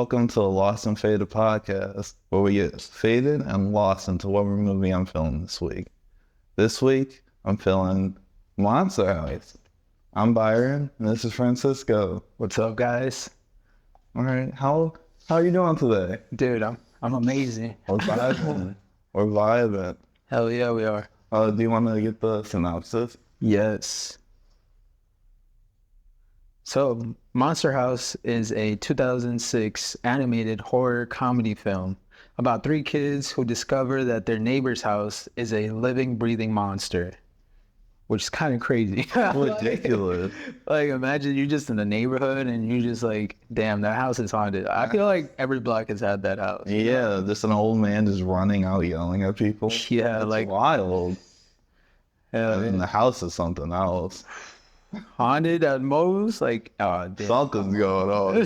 Welcome to the Lost and Faded podcast, where we get faded and lost into whatever movie I'm feeling this week. This week, I'm feeling Monster House. I'm Byron, and this is Francisco. What's up, guys? All right, how are you doing today? Dude, I'm amazing. We're vibing. We're vibing. Hell yeah, we are. Do you want to get the synopsis? Yes. So, Monster House is a 2006 animated horror comedy film about three kids who discover that their neighbor's house is a living, breathing monster, which is kind of crazy. Ridiculous. Like, imagine you're just in the neighborhood and you just like, damn, that house is haunted. I feel like every block has had that house. Yeah, just an old man just running out yelling at people. Yeah, It's like wild. yeah, I mean, the house is something else. haunted at most. Like, oh, damn. Something's going on.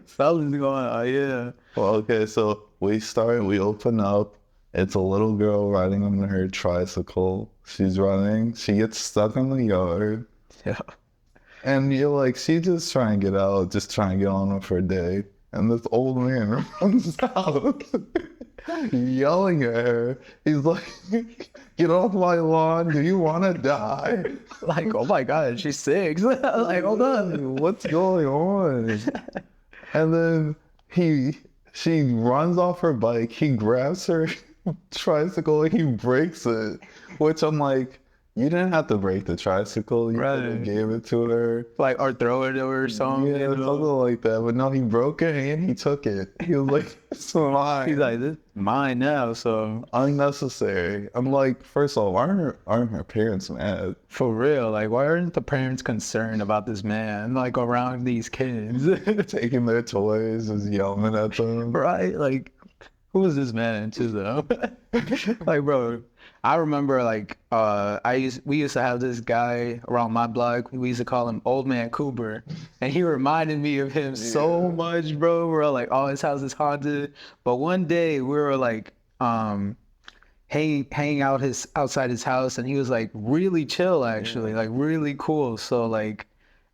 Something's going on, yeah. Well, okay, so we open up. It's a little girl riding on her tricycle. She's running. She gets stuck in the yard. Yeah. And you're like, she's just trying to get out, just trying to get on with her day. And this old man runs out, yelling at her. He's like, get off my lawn. Do you want to die? Like, oh my God, she's 6. Like, hold on. What's going on? And then she runs off her bike. He grabs her tricycle and he breaks it, which I'm like, you didn't have to break the tricycle. You could have Right. gave it to her. Like, or throw it or something. Yeah, you know? something like that. But no, he broke it and he took it. He was like, it's mine. He's like, this is mine now. So, Unnecessary. I'm like, first of all, aren't her parents mad? for real, like, why aren't the parents concerned about this man, like, around these kids? Taking their toys, just yelling at them. Right? Like, who is this man into though? Like, bro, I remember like we used to have this guy around my block. We used to call him Old Man Cooper, and he reminded me of him so much, bro. We're like, oh, his house is haunted. But one day we were like hanging out outside his house, and he was like really chill actually, like really cool. So like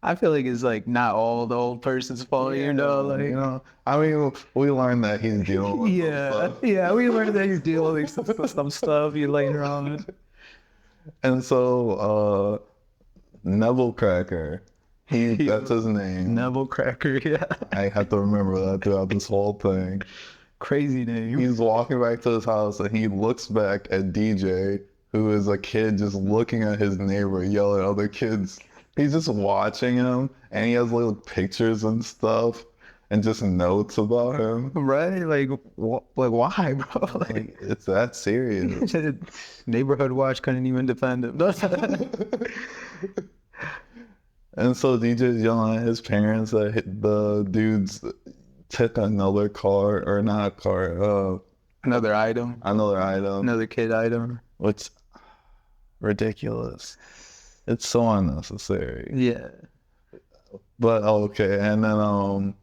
I feel like it's like not all the old person's fault, you know, like You know, I mean, we learned that he's dealing with some yeah, stuff. yeah, we learned that he's dealing with some stuff you later on. And so, Neville Cracker, that's his name. Neville Cracker, yeah. I have to remember that throughout this whole thing. Crazy name. He's walking back to his house and he looks back at DJ, who is a kid just looking at his neighbor, yelling at other kids. He's just watching him and he has little pictures and stuff and just notes about him. Right? Like, why, bro? Like, Like, it's that serious. Neighborhood Watch couldn't even defend him. And so DJ's yelling at his parents that the dudes took another car, or not a car, Another item, another item, another kid item. which ridiculous. It's so unnecessary. Yeah. But okay, and then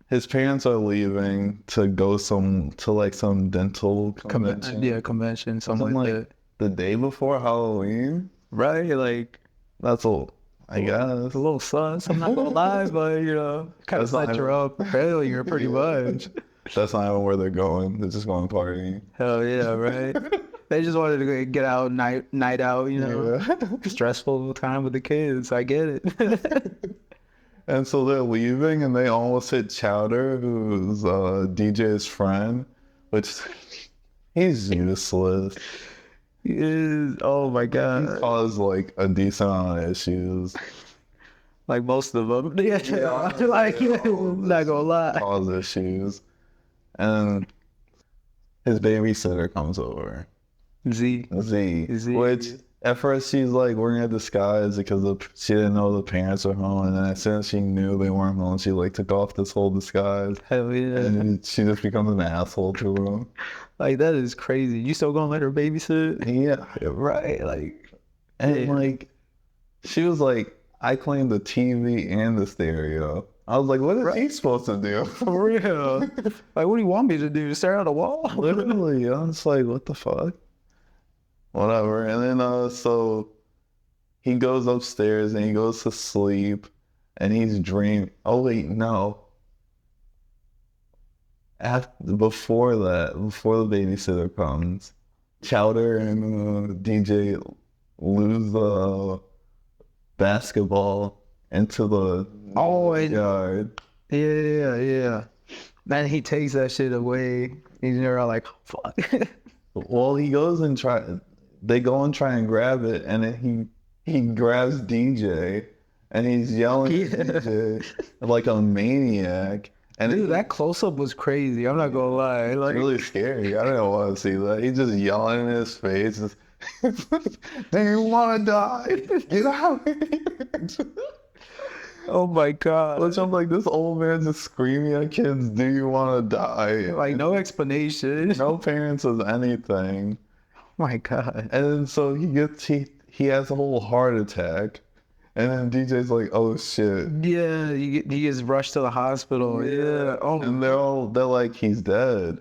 his parents are leaving to go some dental convention. Yeah, convention, something Something like like that. the day before Halloween. Right? Like, That's all. I guess. it's a little sus. I'm not gonna lie, but you know, kind of That's not set her up for failure pretty much. That's not even where they're going. They're just going partying. Hell yeah, right? They just wanted to get out, night out, you know. Stressful time with the kids. I get it. And so they're leaving, and they almost hit Chowder, who's DJ's friend, which he's useless. Oh my He God. caused like a decent amount of issues. Like most of them. Yeah. Like, not gonna lie. Cause issues. And his babysitter comes over, Z. Z, Z. which at first she's like wearing a disguise because she didn't know the parents were home, and then as soon as she knew they weren't home, she like took off this whole disguise, Hell yeah. and she just becomes an asshole to him. Like, that is crazy. You still gonna let her babysit? Yeah, Right. Like, and yeah. like she was like, I claimed the TV and the stereo. I was like, what is he supposed to do? for real. Like, what do you want me to do? Stare at a wall? Literally, I was like, what the fuck? Whatever. And then so he goes upstairs and he goes to sleep and he's dreaming. Oh wait, no. before that, before the babysitter comes, Chowder and DJ lose the basketball into the Oh, yard. yeah. Then he takes that shit away. He's there like, fuck. Well, he goes and they go and try and grab it, and then he grabs DJ, and he's yelling at DJ like a maniac. And Dude, that close up was crazy. I'm not gonna lie. it's Like, really scary. I don't want to see that. He's just yelling in his face. They want to die. Get out. oh my god. Which I'm like, this old man's just screaming at kids, do you want to die? Like no explanation. No parents says anything. Oh my god. And then so he has a whole heart attack. And then DJ's like, oh shit. Yeah, he gets rushed to the hospital. Yeah. Oh. And they're like, he's dead.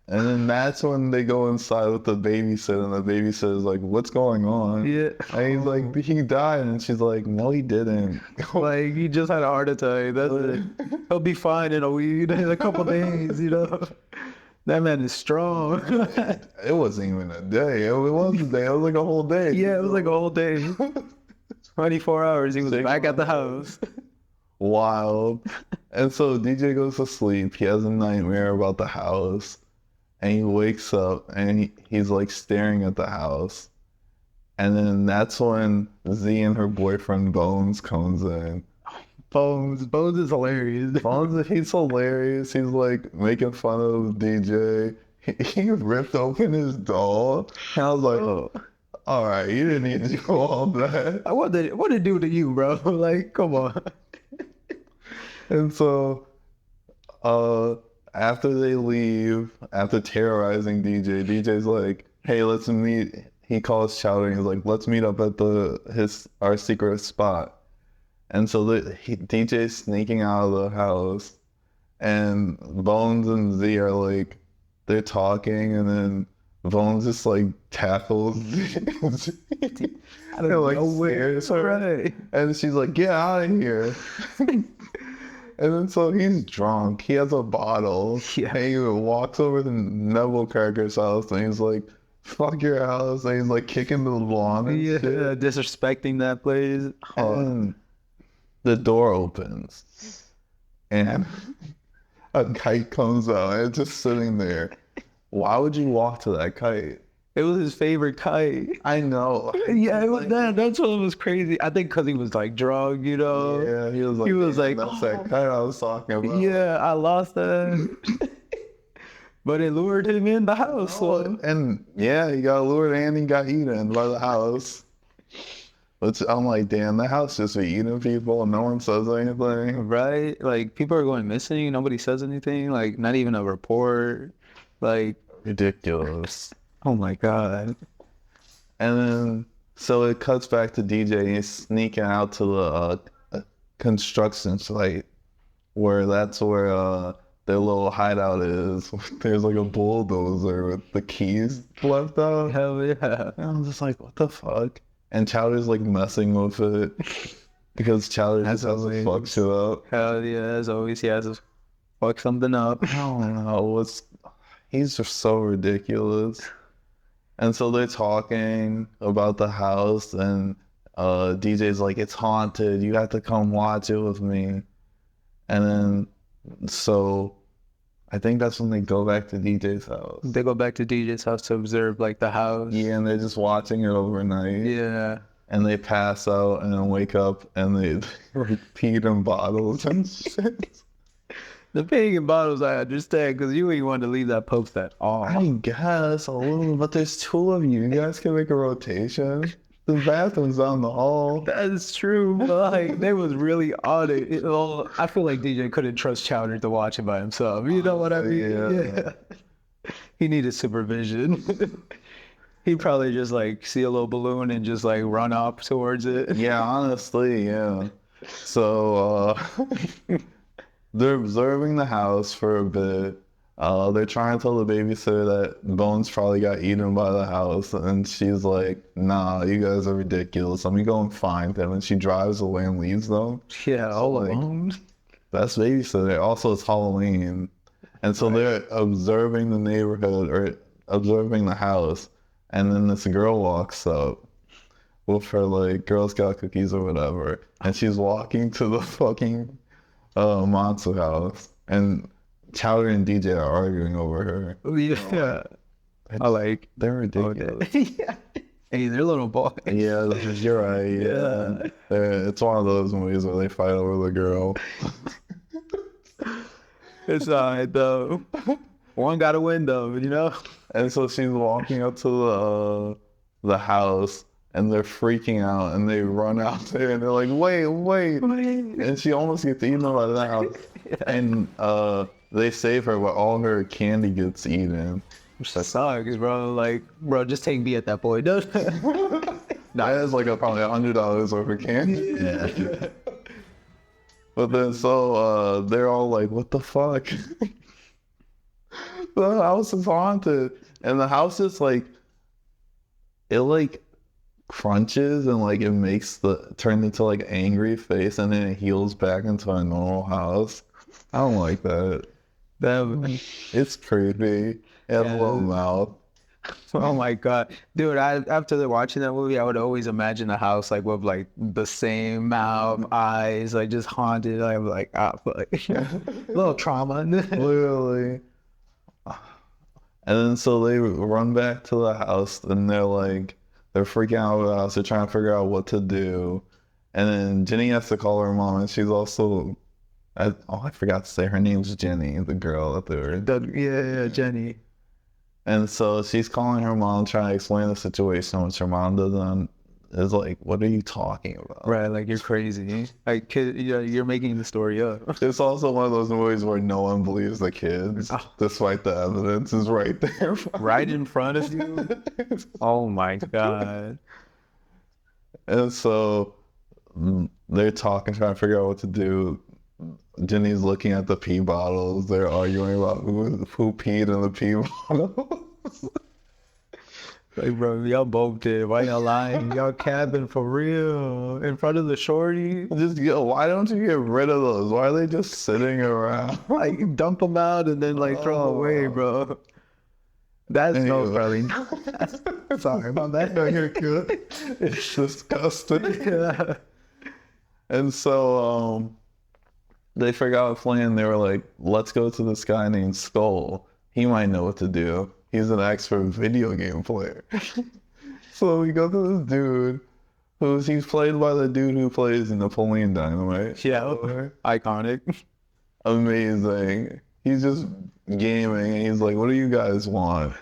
And then that's when they go inside with the babysitter, and the babysitter's like, what's going on? Yeah. And he's like, he died. And she's like, no, he didn't. Like he just had a heart attack. That's it. He'll be fine in a couple days, you know. That man is strong. It wasn't even a day. It wasn't a day. It was like a whole day. Yeah, it was like a whole day. 24 hours. He was back at the house. Wild. And so DJ goes to sleep. He has a nightmare about the house. And he wakes up and he's like staring at the house. And then that's when Z and her boyfriend Bones comes in. Bones is hilarious. Bones, he's hilarious. He's like making fun of DJ. He ripped open his doll. And I was like, oh, all right, you didn't need to do all that. What did it do to you, bro? Like, come on. And so, after they leave, after terrorizing DJ, DJ's like, hey, let's meet. He calls Chowder and he's like, let's meet up at our secret spot. And so DJ's sneaking out of the house, and Bones and Z are like, they're talking, and then Bones just like tackles and like scares her. Right. And she's like, get out of here. And then so he's drunk. He has a bottle. Yeah. And he walks over to Neville Crackers' house and he's like, fuck your house. And he's like kicking the lawn and Yeah, shit. disrespecting that place. And the door opens and a kite comes out and it's just sitting there. Why would you walk to that kite? It was his favorite kite. I know. Yeah, it was that. That's what was crazy. I think because he was like drunk, you know. Yeah, he was like, that's that "Oh, kite I was talking about. yeah, I lost that. But it lured him in the house. So. And yeah, he got lured and he got eaten by the house. But I'm like, damn, the house just be eating people and no one says anything. Right? Like people are going missing. Nobody says anything. Like not even a report. Like, Ridiculous. oh my God. And then, so it cuts back to DJ and he's sneaking out to the construction site that's where their little hideout is. There's like a bulldozer with the keys left out. Hell yeah. And I'm just like, what the fuck? And Chowder's like messing with it because Chowder just has to fuck shit up. Hell yeah. As always, he has to fuck something up. I don't know. He's just so ridiculous. And so they're talking about the house, and DJ's like, it's haunted. You have to come watch it with me. And then, so I think that's when they go back to DJ's house. They go back to DJ's house to observe like the house. Yeah, and they're just watching it overnight. Yeah. And they pass out and then wake up and they repeat in bottles and shit. The paying in bottles, I understand, because you ain't want to leave that post at all. I guess a little, but there's two of you. You guys can make a rotation. The bathroom's down the hall. That is true, but like they was really on it. I feel like DJ couldn't trust Chowder to watch it by himself. You know what I mean? Yeah. He needed supervision. He'd probably just like see a little balloon and just like run up towards it. Yeah, honestly, yeah. So they're observing the house for a bit. They're trying to tell the babysitter that Bones probably got eaten by the house, and she's like, nah, you guys are ridiculous. Let me go and find him. And she drives away and leaves them. Yeah, all like, alone. That's babysitter. Also, it's Halloween. And so they're observing the neighborhood or observing the house. And then this girl walks up with her like Girl Scout cookies or whatever. And she's walking to the fucking Matsu house. And Chowder and DJ are arguing over her. Yeah. I like. They're ridiculous. Yeah. Hey, they're little boys. Yeah, you're right. Yeah. It's one of those movies where they fight over the girl. It's alright though. One got to win though, you know. And so she's walking up to the house, and they're freaking out, and they run out there, and they're like, "Wait!" And she almost gets eaten by the house, and they save her, but all her candy gets eaten. That sucks, bro. Like, bro, just take me at that point. No. That is like probably $100 worth of candy. Yeah. But then so they're all like, "What the fuck?" The house is haunted, and the house is like, it like crunches and like it makes turn into like angry face, and then it heals back into a normal house. I don't like that. It's creepy. It has a little mouth. Oh my god, dude! After watching that movie, I would always imagine a house like with like the same mouth, eyes, like just haunted. I'm like, fuck. Little trauma. Literally. And then so they run back to the house, and they're freaking out about the house. They're trying to figure out what to do. And then Jenny has to call her mom, and she's also, I forgot to say, her name's Jenny, the girl that they were. Yeah, Jenny. And so she's calling her mom, trying to explain the situation, which her mom doesn't. Is like, what are you talking about? Right, like you're crazy. Like, kid, you're making the story up. It's also one of those movies where no one believes the kids, despite the evidence is right there. Right in front of you? Oh my god. And so they're talking, trying to figure out what to do. Jenny's looking at the pee bottles. They're arguing about who peed in the pee bottles. Like, bro, y'all both did. Why y'all lying? Y'all capping for real in front of the shorty. Why don't you get rid of those? Why are they just sitting around? Like, dump them out and then like throw them away, bro. That's so funny. Sorry about that. No, you're good. It's disgusting. Yeah. And so they figured out a plan. They were like, let's go to this guy named Skull. He might know what to do. He's an expert video game player. So we go to this dude he's played by the dude who plays Napoleon Dynamite. Yeah. Iconic. Amazing. He's just gaming, and he's like, what do you guys want?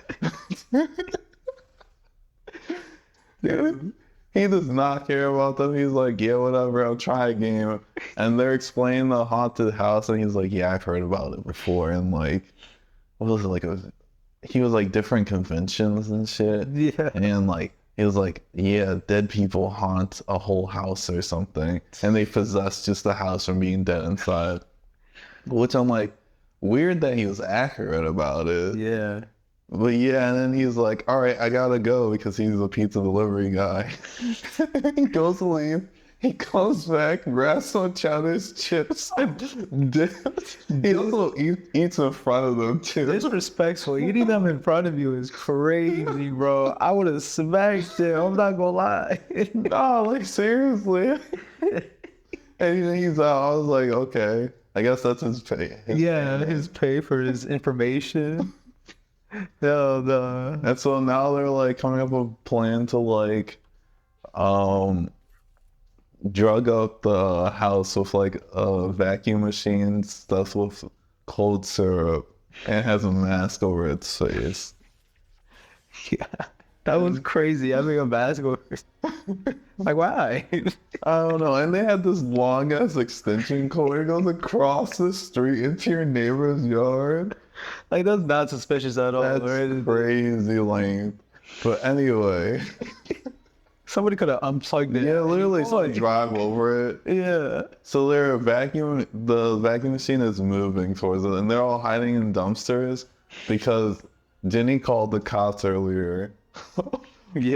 Dude, he does not care about them. He's like, yeah, whatever, I'll try a game. And they're explaining the haunted house, and he's like, yeah, I've heard about it before. And like, what was it like? He was like different conventions and shit. Yeah. And like, he was like, yeah, dead people haunt a whole house or something. And they possess just the house from being dead inside. Which I'm like, weird that he was accurate about it. Yeah. But yeah, and then he's like, all right, I gotta go, because he's a pizza delivery guy. He goes to leave. He comes back, grabs some Chowder's chips, and dips. He also eats in front of them too. Disrespectful. Eating them in front of you is crazy, bro. I would have smacked him. I'm not gonna lie. No, like seriously. And he's out. I was like, okay, I guess that's his pay. His pay for his information. No. And so now they're like coming up with a plan to like, drug up the house with like a vacuum machine stuffed with cold syrup, and has a mask over its face. Yeah, that was crazy. Having a mask over. Like, why? I don't know. And they had this long ass extension cord that goes across the street into your neighbor's yard. Like, that's not suspicious at all. That's crazy length. But anyway. Somebody could have unplugged it. Yeah, literally, so drive over it. Yeah. So the vacuum machine is moving towards it, and they're all hiding in dumpsters because Jenny called the cops earlier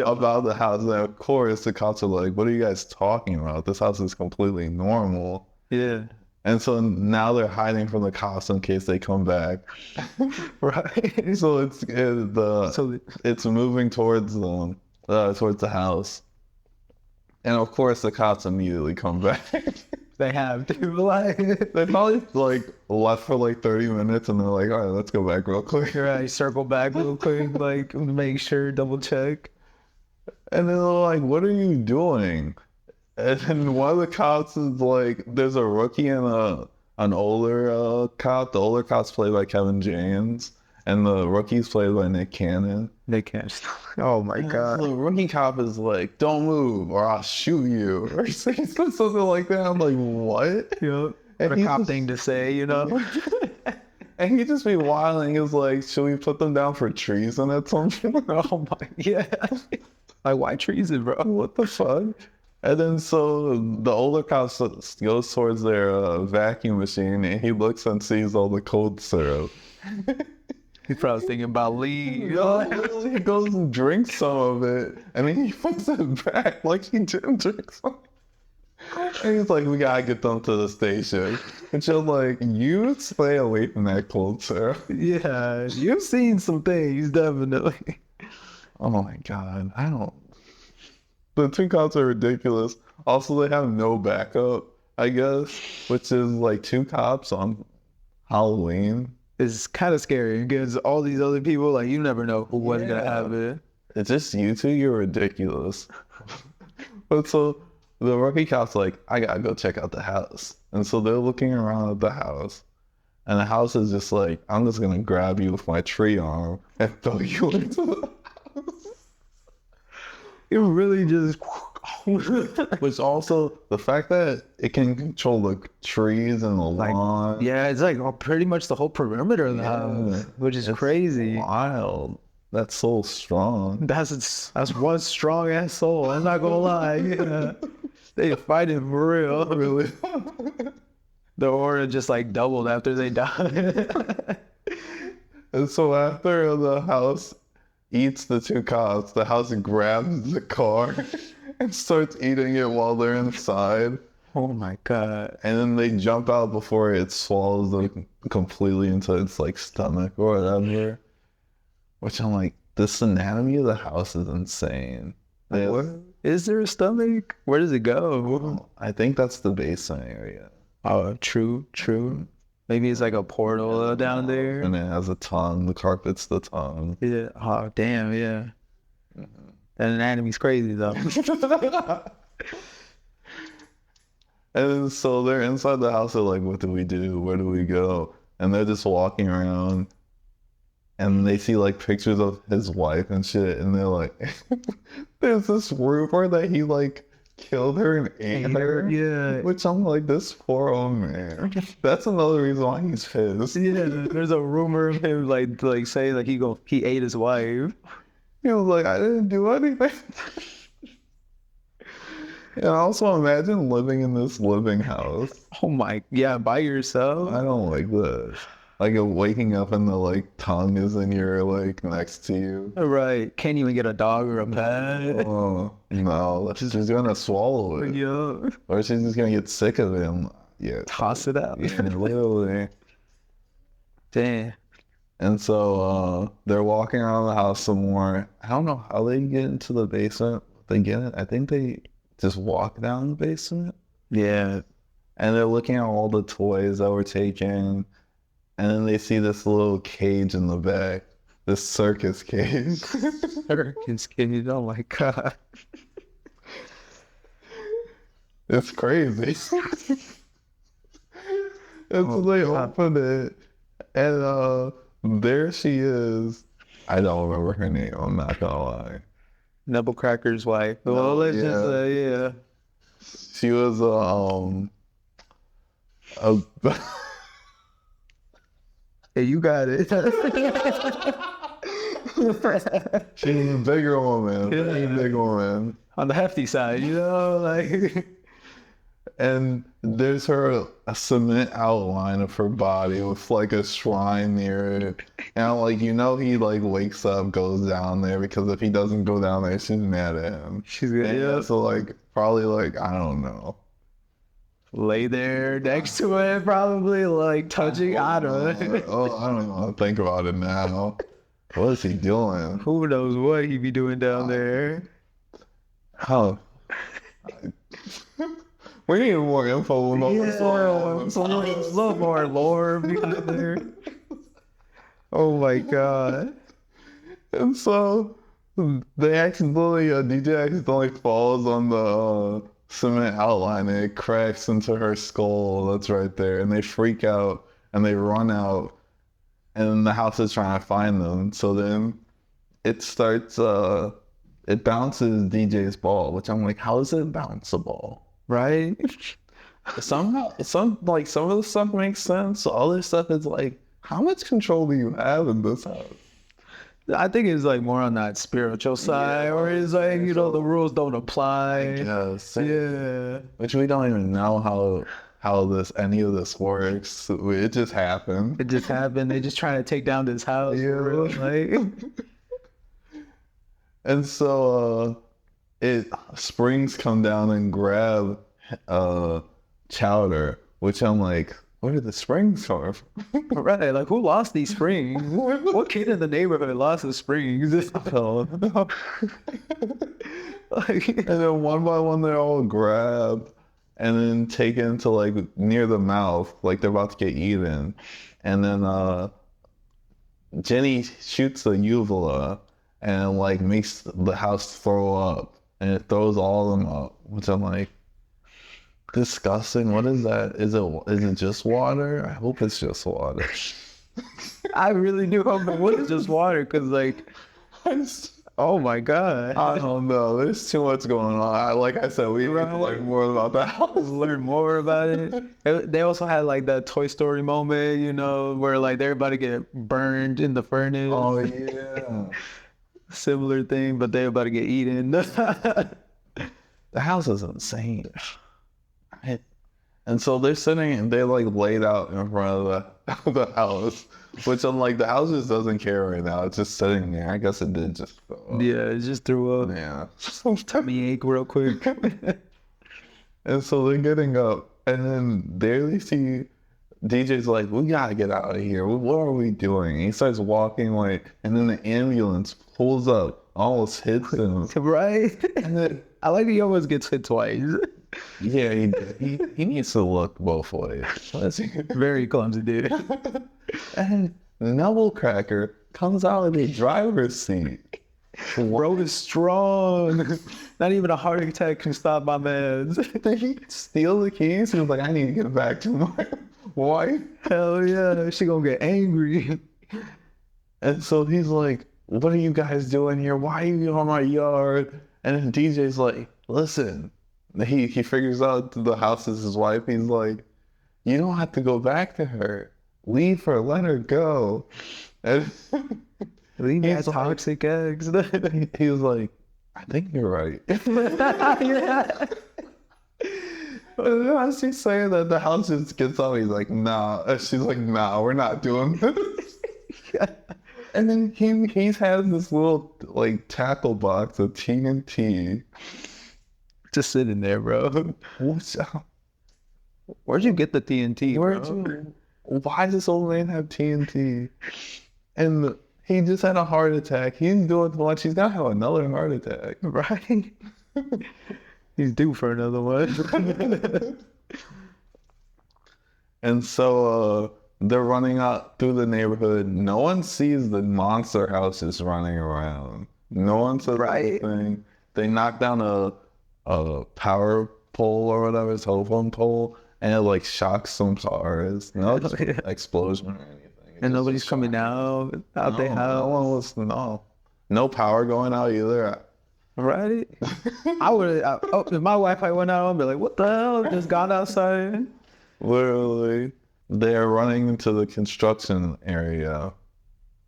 about the house. And of course, the cops are like, what are you guys talking about? This house is completely normal. Yeah. And so now they're hiding from the cops in case they come back. Right. So it's moving towards the house. And of course the cops immediately come back. They have to, like, They probably like left for like 30 minutes and they're like, all right, let's go back real quick. right, circle back real quick, like, make sure, double check. And then they're like, what are you doing? And then one of the cops is like, there's a rookie and an older cop. The older cop's played by Kevin James, and the rookie's played by Nick Cannon. They can't stop. Oh my God. The rookie cop is like, don't move or I'll shoot you. Or he says something like that. I'm like, what? Yep. And What a he's cop just- thing to say, you know? And he just be wilding. He's like, should we put them down for treason at some point? Oh my, yeah. Like, why treason, bro? What the fuck? And then so the older cop goes towards their vacuum machine and he looks and sees all the cold syrup. He's probably thinking about Lee. He goes and drinks some of it and then he puts it back like he didn't drink some. And he's like, we gotta get them to the station. And she's like, you stay away from that cold syrup. Yeah, you've seen some things, definitely. Oh my god, I don't. The two cops are ridiculous. Also, they have no backup, I guess, which is like two cops on Halloween. It's kind of scary because all these other people, like, you never know who was gonna have it. It's just you two, you're ridiculous. But so the rookie cop's like, I gotta go check out the house. And so they're looking around at the house. And the house is just like, I'm just gonna grab you with my tree arm and throw you into the house. It really just. Which also, the fact that it can control the trees and the lawn. Yeah, it's like pretty much the whole perimeter of the house, which is crazy. Wild. That's so strong. That's one strong ass soul. I'm not gonna lie. Yeah. They fighting for real. Really? The aura just like doubled after they died. And so after the house eats the two cops, the house grabs the car and starts eating it while they're inside. Oh my God. And then they jump out before it swallows them completely into its like stomach or whatever. Which I'm like, this anatomy of the house is insane. What? Is there a stomach? Where does it go? I think that's the basement area. Oh, true. Maybe it's like a portal down there. And it has a tongue. The carpet's the tongue. Yeah. Oh, damn. Yeah. That anatomy's crazy though. And so they're inside the house. They're like, what do we do? Where do we go? And they're just walking around. And they see like pictures of his wife and shit. And they're like, there's this rumor that he like killed her and ate her. Yeah. Which I'm like, this poor old man. That's another reason why he's pissed. Yeah. There's a rumor of him like saying like he ate his wife. He was like, I didn't do anything. And also imagine living in this living house. Oh my, yeah, by yourself. I don't like this. Like waking up and the like tongue is in your like next to you. Right. Can't even get a dog or a pet. Oh no, she's gonna swallow it. Yeah. Or she's just gonna get sick of it. Yeah. Toss it out. Yeah, literally. Damn. And so they're walking around the house some more. I don't know how they get into the basement. They get it. I think they just walk down the basement. Yeah. And they're looking at all the toys that were taken. And then they see this little cage in the back. This circus cage. Circus kid. Oh my God. It's crazy. And so they open it. And there she is. I don't remember her name. I'm not gonna lie. Knucklecracker's wife. Well, let's just say, yeah. She was Hey, you got it. she was a bigger woman. Yeah. Very big woman. On the hefty side, you know, like. And there's a cement outline of her body with like a shrine near it. And I'm like, he like wakes up, goes down there, because if he doesn't go down there, she's mad at him. She's good. And Yeah. so like probably like, I don't know. lay there next to it, probably like touching. I don't know. Oh, I don't want to think about it now. What is he doing? Who knows what he be doing down there? How? We need more info on Yeah, this one. a little more lore behind there. Oh my god. And so they accidentally, DJ accidentally falls on the cement outline and it cracks into her skull that's right there. And they freak out and they run out. And then the house is trying to find them. So then it starts, it bounces DJ's ball, which I'm like, how does it bounce a ball? Right? Somehow, some of the stuff makes sense. Other stuff is like, how much control do you have in this house? I think it's like more on that spiritual side, or it's like, you know, the rules don't apply. Yes. Yeah. Which we don't even know how any of this works. It just happened. It just happened. They just trying to take down this house. Yeah. For real, like. And so springs come down and grab Chowder, which I'm like, where did the springs come from? Right, like who lost these springs? What kid in the neighborhood lost the springs? Like, And then one by one they're all grabbed and then taken to like near the mouth, like they're about to get eaten. And then Jenny shoots a uvula and like makes the house throw up, and it throws all of them up, which I'm like, disgusting. What is that? Is it just water? I hope it's just water. I really do hope it was just water, because like, oh my god. I don't know. There's too much going on. Like I said, we need to learn more about the house. Learn more about it. They also had like that Toy Story moment, you know, where like they're about to get burned in the furnace. Oh yeah. Similar thing, but they're about to get eaten. The house is insane. And so they're sitting and they're like laid out in front of the house, which I'm like, the house just doesn't care right now. It's just sitting there. I guess it did just throw up. Yeah, it just threw up. Yeah. Tummy ache real quick. And so they're getting up, and then there they see DJ's like, we gotta get out of here. What are we doing? And he starts walking like, and then the ambulance pulls up, almost hits him. Right? And then, I like he almost gets hit twice. yeah, he needs to look both ways. Very clumsy, dude. And Knucklecracker comes out of the driver's seat. Bro is strong. Not even a heart attack can stop my man. Did he steal the keys? He was like, I need to get back to my wife. Hell yeah, she gonna get angry. And so he's like, what are you guys doing here? Why are you on my yard? And then DJ's like, listen. He figures out the house is his wife. He's like, you don't have to go back to her. Leave her. Let her go. And Leave He's that toxic eggs. he was like, I think you're right. Yeah. And then as she's saying that, the house just gets up. He's like, nah. And she's like, nah, we're not doing this. And then he's had this little like tackle box of TNT. Just sitting there, bro. What's up? Where'd you get the TNT, bro? Why does this old man have TNT? And he just had a heart attack. He didn't do it too much. He's gonna have another heart attack. Right? He's due for another one. And so they're running out through the neighborhood. No one sees the monster houses running around. No one says anything. They knock down a power pole or whatever, telephone pole, and it like shocks some cars. No explosion or anything. And nobody's coming out their house. No power going out either. Right? I would. If my Wi-Fi went out, I'd be like, "What the hell? Just got outside." Literally, they're running into the construction area,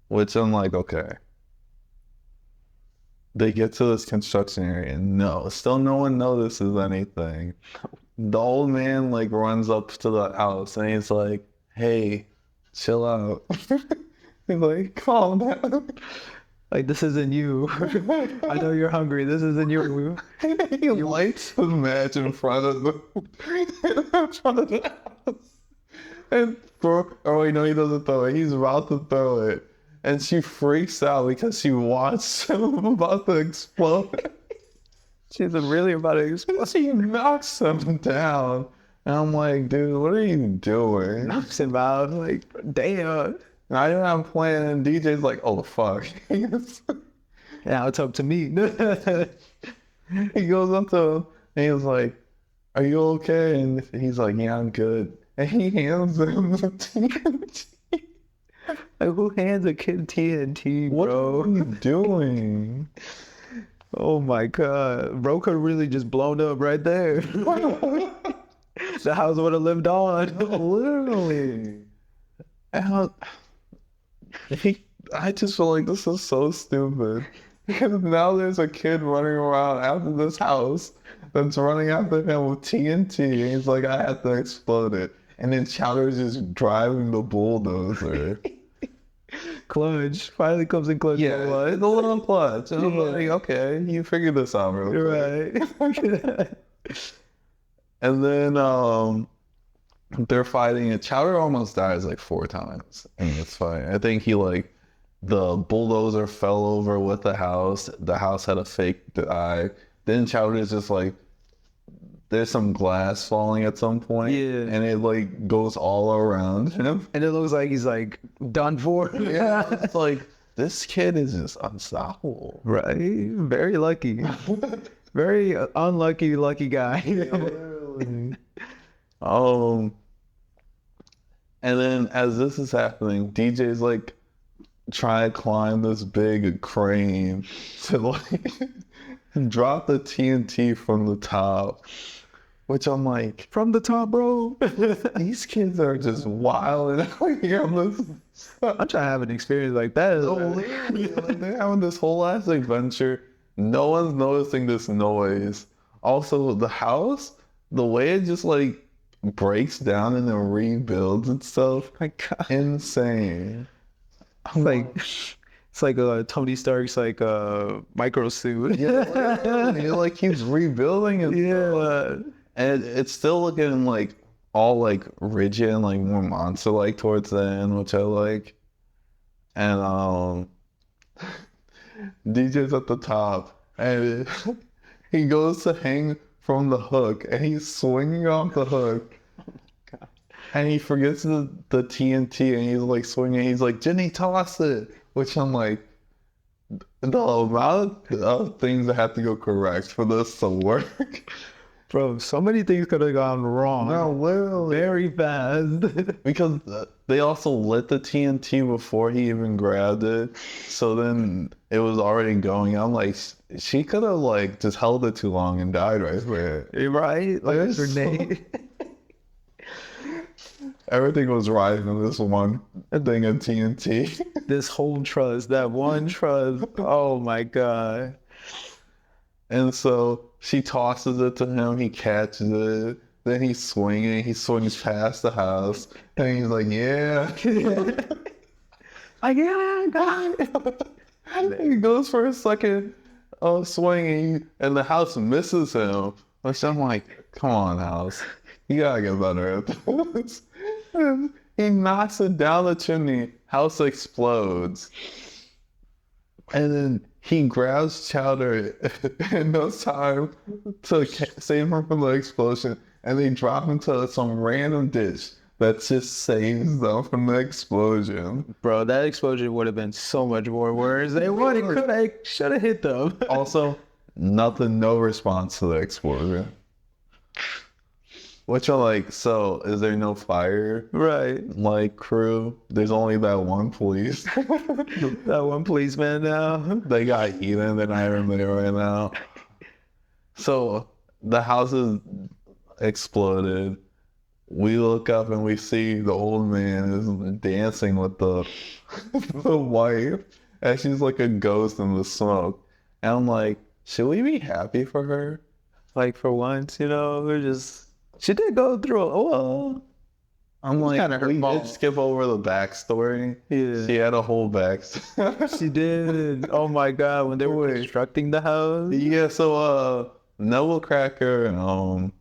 which I'm like, okay. They get to this construction area, and still no one notices anything. The old man like runs up to the house, and he's like, "Hey, chill out." He's like, "Calm down." Like, this isn't you. I know you're hungry. This isn't you. He lights the match in front of the house. And oh wait, no, he doesn't throw it. He's about to throw it. And she freaks out because she watched him about to explode. She's really about to explode. She knocks him down. And I'm like, dude, what are you doing? Knocks him out. Like, damn. And I didn't have a plan, and DJ's like, oh, fuck. Now it's up to me. He goes up to him, and he's like, are you okay? And he's like, yeah, I'm good. And he hands him the TNT. Like, who hands a kid TNT, What bro? are you doing? Oh my god. Bro could have really just blown up right there. The house would have lived on. Literally. And I just feel like this is so stupid. Because now there's a kid running around after this house that's running after him with TNT. And he's like, I have to explode it. And then Chowder's just driving the bulldozer. Clutch. Finally comes in clutch. Yeah, it's a little clutch. And I'm like, okay, you figured this out real quick. You're right. And then they're fighting, and Chowder almost dies like 4 times in this fight. I think the bulldozer fell over with the house. The house had a fake eye. Then Chowder's just like, there's some glass falling at some point. Yeah. And it like goes all around him. And it looks like he's like done for. Yeah. It's like, this kid is just unstoppable. Right. Very lucky. Very unlucky, lucky guy. And then as this is happening, DJ's like trying to climb this big crane to like drop the TNT from the top, which I'm like, From the top, bro. these kids are just wilding out here on this. I'm trying to have an experience like that. Like, they're having this whole ass adventure. No one's noticing this noise. Also, the house, the way it just like breaks down and then rebuilds itself, My God. insane. I'm like, it's like Tony Stark's like micro suit. Yeah, he like keeps rebuilding it. Yeah. And it's still looking like all like rigid and like more monster like towards the end, which I like. And DJ's at the top, and he goes to hang from the hook, and he's swinging off the hook. And he forgets the TNT, and he's like swinging. He's like, Jenny, toss it. Which I'm like, the amount of things that have to go correct for this to work. Bro, so many things could have gone wrong. No, literally. Very fast. Because they also lit the TNT before he even grabbed it. So then it was already going. I'm like, she could have like just held it too long and died right there. Right? Like a grenade. Everything was right in this one thing of TNT. This whole trust, that one trust. Oh my God. And so she tosses it to him. He catches it. Then he's swinging. He swings past the house. And he's like, yeah. Like, yeah, I got it. He goes for a second swinging, and the house misses him. Which I'm like, come on, house. You gotta get better at this. And he knocks it down the chimney. House explodes. And then he grabs Chowder in no time to save him from the explosion. And they drop into some random ditch that just saves them from the explosion. Bro, that explosion would have been so much more worse. They would have, should have hit them. Also, no response to the explosion. Which are like, so is there no fire? Right. Like crew? There's only that one police. That one policeman now. They got eaten. They're not even there right now. So the house is exploded. We look up and we see the old man is dancing with the wife, and she's like a ghost in the smoke. And I'm like, should we be happy for her? Like, for once, you know, she did go through, I'm like, kinda her we fault. did skip over the backstory. Yeah. She had a whole backstory. She did. Oh my god, when they were constructing the house. Yeah, so Noah Cracker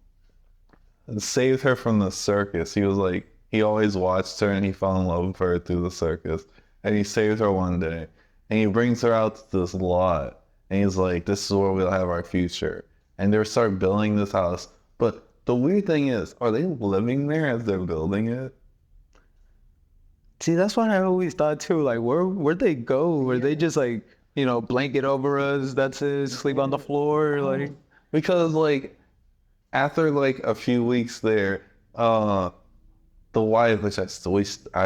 saved her from the circus. He was like, he always watched her and he fell in love with her through the circus. And he saved her one day. And he brings her out to this lot. And he's like, this is where we'll have our future. And they start building this house. But the weird thing is, are they living there as they're building it? See, that's what I always thought too. Like, where'd they go? Were they just like, blanket over us? That's it. Sleep on the floor. Like, Because like after like a few weeks there, the wife, which I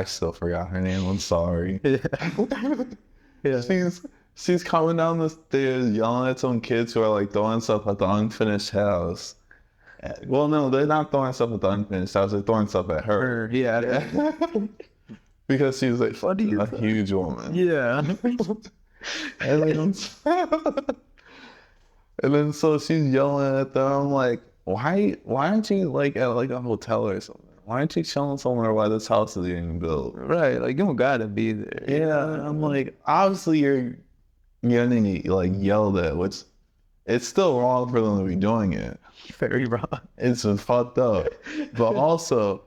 still forgot her name. I'm sorry. yeah. She's coming down the stairs yelling at some kids who are like throwing stuff at the unfinished house. Well, no, they're not throwing stuff at the unfinished house. They're throwing stuff at her. Yeah. Because she's like What do you a think? huge woman. Yeah. And then so she's yelling at them. I'm like, why aren't you like at like a hotel or something? Why aren't you chilling somewhere while this house is being built? Right. Like, you don't gotta be there. Yeah, and I'm like, obviously you're getting like yelled at, which it's still wrong for them to be doing it. Very wrong. It's fucked up. But also,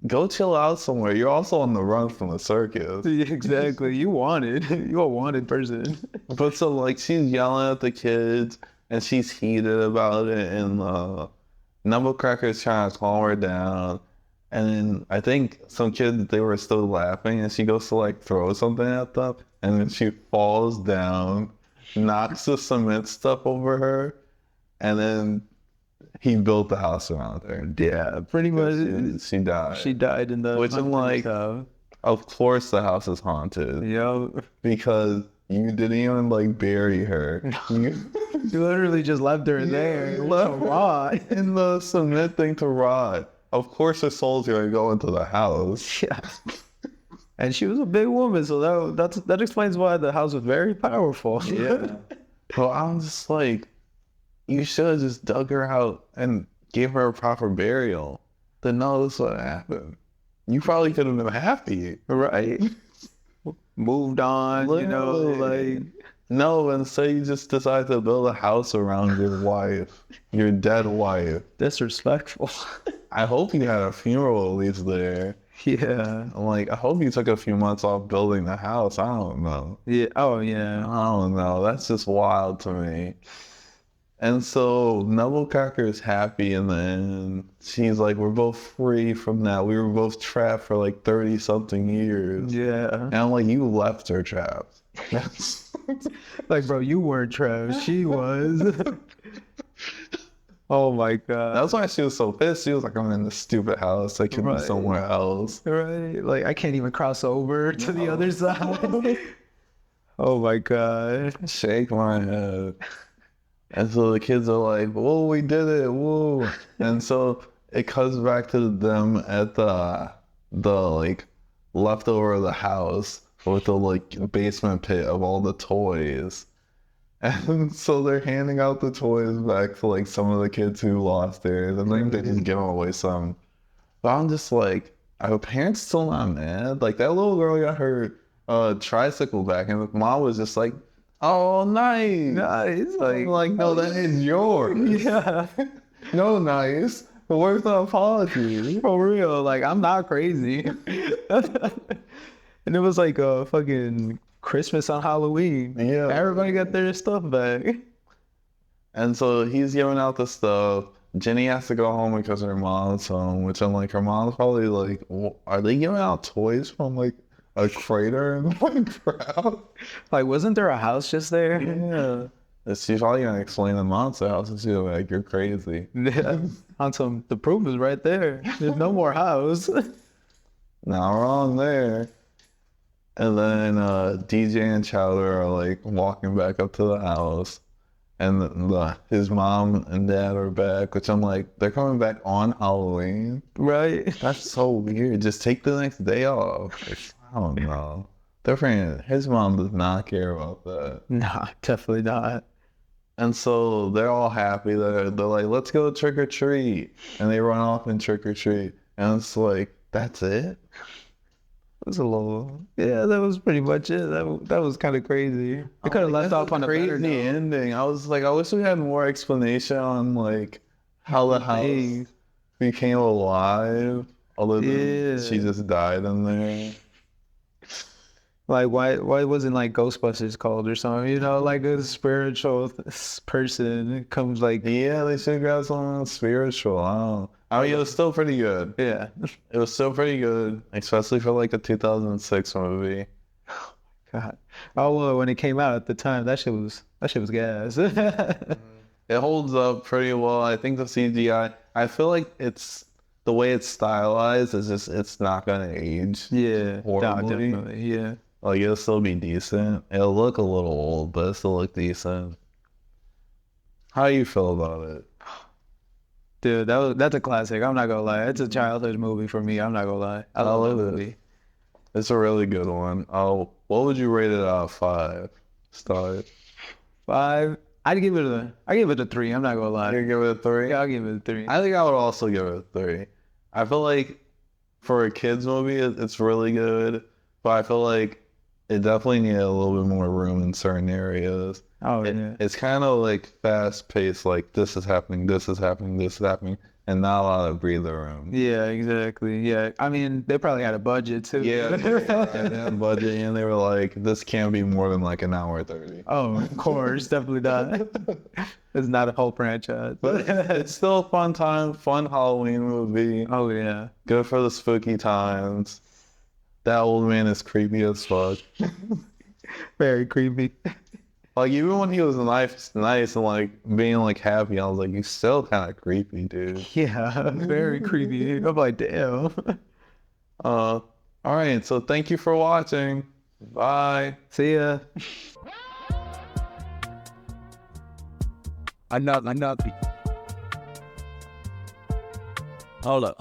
go chill out somewhere. You're also on the run from the circus. Exactly. You wanted. You're a wanted person. But so like she's yelling at the kids and she's heated about it, and Knucklecracker's trying to calm her down. And then I think some kids, they were still laughing, and she goes to like throw something at them, and then she falls down, knocks the cement stuff over her, and then he built the house around her. Yeah, pretty much. She died. She died in the. Which I'm like, house. of course the house is haunted. Yo, Because you didn't even like bury her. You literally just left her there. left To rot. in the cement thing to rot. Of course her soul's gonna go into the house. Yeah. And she was a big woman, so that explains why the house was very powerful. Yeah. But I'm just like, you should have just dug her out and gave her a proper burial. Then no, this would happen. You probably could have been happy. Right. Moved on, Literally. like No, instead you just decide to build a house around your wife, your dead wife. disrespectful. I hope you had a funeral at least there. Yeah. I'm like, I hope you took a few months off building the house. I don't know. Yeah. Oh yeah. I don't know. That's just wild to me. And so Knucklecracker is happy in the end. She's like, we're both free from that. We were both trapped for like 30 something years. Yeah. And I'm like, you left her trapped. Like, bro, you weren't trash. She was. Oh my god. That's why she was so pissed. She was like, I'm in this stupid house. I could Right. be somewhere else. Right. Like, I can't even cross over to the other side. Oh my god. Shake my head. And so the kids are like, whoa, we did it, whoa. And so it comes back to them at the like leftover of the house with the like basement pit of all the toys. And so they're handing out the toys back to like some of the kids who lost theirs. I think they just give away some. But I'm just like, are the parents still not mad? Like that little girl got her tricycle back, and the mom was just like, oh, nice. Nice. Like, no, that is yours. Yeah. No, nice. But where's the apology? For real. Like, I'm not crazy. And it was like a fucking Christmas on Halloween. Yeah. Everybody got their stuff back. And so he's giving out the stuff. Jenny has to go home because her mom's home, which I'm like, her mom's probably like, are they giving out toys from like a crater in the ground? Like, wasn't there a house just there? Yeah. She's probably gonna explain the monster house and she's like, you're crazy. Yeah. On some, the proof is right there. There's no more house. Not wrong there. And then DJ and Chowder are like walking back up to the house, and his mom and dad are back, which I'm like, they're coming back on Halloween. Right? That's so weird. Just take the next day off. I don't know. His mom does not care about that. Nah, definitely not. And so they're all happy. They're like, let's go trick or treat. And they run off and trick or treat. And it's like, That's it? It was a little, yeah, that was pretty much it. That was kind of crazy. It could have left That's off on a better crazy note. ending. I was like, I wish we had more explanation on like how the house Hey, became alive. Other than she yeah. just died in there. Like why wasn't like Ghostbusters called or something? You know, like a spiritual person comes like, Yeah, they should have got something spiritual. I mean, it was still pretty good. yeah. It was still pretty good, especially for like a 2006 movie. God. Oh well, when it came out at the time, that shit was gas. It holds up pretty well. I think the CGI, I feel like it's the way it's stylized is just it's not gonna age. Yeah, no, Horribly. definitely. Yeah. Like it'll still be decent. It'll look a little old, but it'll still look decent. How do you feel about it? Dude, that's a classic. I'm not gonna lie. It's a childhood movie for me. I'm not gonna lie. I I love that love it. movie. It's a really good one. Oh, what would you rate it out of 5 stars? 5. I give it a 3. I'm not gonna lie. You give it a 3? Yeah, I'll give it a 3. I think I would also give it a 3. I feel like for a kids movie, it's really good, but I feel like it definitely needed a little bit more room in certain areas. Oh yeah. It's kind of like fast paced, like this is happening, this is happening, this is happening, and not a lot of breather room. Yeah, exactly. Yeah. I mean, they probably had a budget too. Yeah, and then budget, and they were like, this can't be more than like an hour 30. Oh, of course, definitely not. It's not a whole franchise. But it's still a fun time, fun Halloween movie. Oh yeah. Good for the spooky times. That old man is creepy as fuck. Very creepy. Like even when he was nice and like being like happy, I was like, you still kind of creepy, dude. Yeah, very creepy. I'm like, damn. All right, so thank you for watching. Bye. See ya. Another. Hold up.